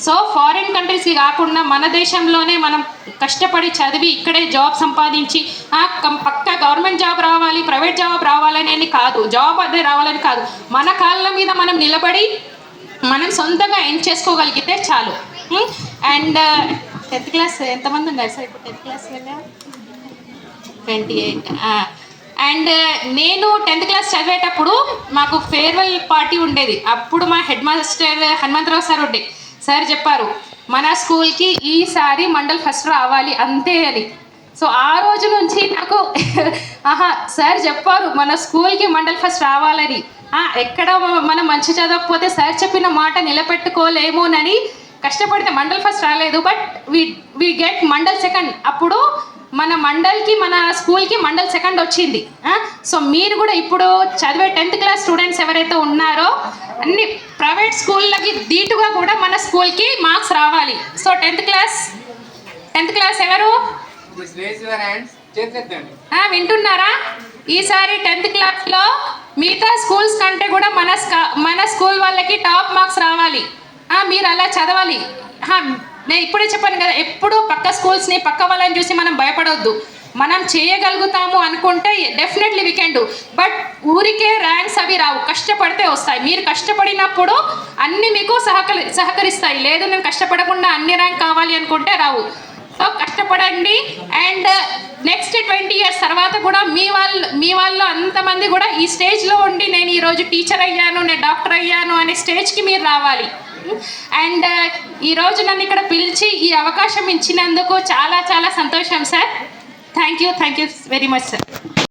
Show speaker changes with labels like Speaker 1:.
Speaker 1: So foreign కంట్రీస్కి కాకుండా మన దేశంలోనే మనం కష్టపడి చదివి ఇక్కడే జాబ్ సంపాదించి పక్క గవర్నమెంట్ జాబ్ రావాలి, ప్రైవేట్ జాబ్ రావాలని కాదు, జాబ్ అదే రావాలని కాదు, మన కాళ్ళ మీద మనం నిలబడి మనం సొంతంగా ఎండ్ చేసుకోగలిగితే చాలు. అండ్ 10th క్లాస్ ఎంతమంది ఉన్నారు సార్ ఇప్పుడు? 10th క్లాస్ వెళ్ళా 28. అండ్ నేను 10th క్లాస్ చదివేటప్పుడు మాకు ఫేర్వెల్ పార్టీ ఉండేది. అప్పుడు మా హెడ్ మాస్టర్ హనుమంతరావు సార్ ఉండే. సార్ చెప్పారు మన స్కూల్కి ఈసారి మండల్ ఫస్ట్ రావాలి అంతే అని. సో ఆ రోజు నుంచి నాకు సార్ చెప్పారు మన స్కూల్కి మండల్ ఫస్ట్ రావాలని. ఎక్కడ మనం మంచి చదవకపోతే సార్ చెప్పిన మాట నిలబెట్టుకోలేమోనని కష్టపడితే మండల్ ఫస్ట్ రాలేదు, but we get mandal second. అప్పుడు మన మండల్కి మన స్కూల్కి మండల్ సెకండ్ వచ్చింది. సో మీరు కూడా ఇప్పుడు చదివే 10th క్లాస్ స్టూడెంట్స్ ఎవరైతే ఉన్నారో అన్ని ప్రైవేట్ స్కూళ్ళకి ధీటుగా కూడా మన స్కూల్కి మార్క్స్ రావాలి. సో 10th క్లాస్ ఎవరు వింటున్నారా? ఈసారి 10th క్లాస్లో మిగతా స్కూల్స్ కంటే కూడా మన స్కూల్ వాళ్ళకి టాప్ మార్క్స్ రావాలి. మీరు అలా చదవాలి. నేను ఇప్పుడే చెప్పాను కదా, ఎప్పుడు పక్క స్కూల్స్ని పక్క వాళ్ళని చూసి మనం భయపడవద్దు. మనం చేయగలుగుతాము అనుకుంటే definitely we can do. But ఊరికే ర్యాంక్స్ అవి రావు, కష్టపడితే వస్తాయి. మీరు కష్టపడినప్పుడు అన్నీ మీకు సహకరిస్తాయి. లేదు నేను కష్టపడకుండా అన్ని ర్యాంక్ కావాలి అనుకుంటే రావు. సో కష్టపడండి. అండ్ నెక్స్ట్ 20 years తర్వాత కూడా మీ వాళ్ళు అంతమంది కూడా ఈ స్టేజ్లో ఉండి నేను ఈరోజు టీచర్ అయ్యాను, నేను డాక్టర్ అయ్యాను అనే స్టేజ్కి మీరు రావాలి. అండ్ ఈరోజు నన్ను ఇక్కడ పిలిచి ఈ అవకాశం ఇచ్చినందుకు చాలా చాలా సంతోషం sir. Thank you very much sir.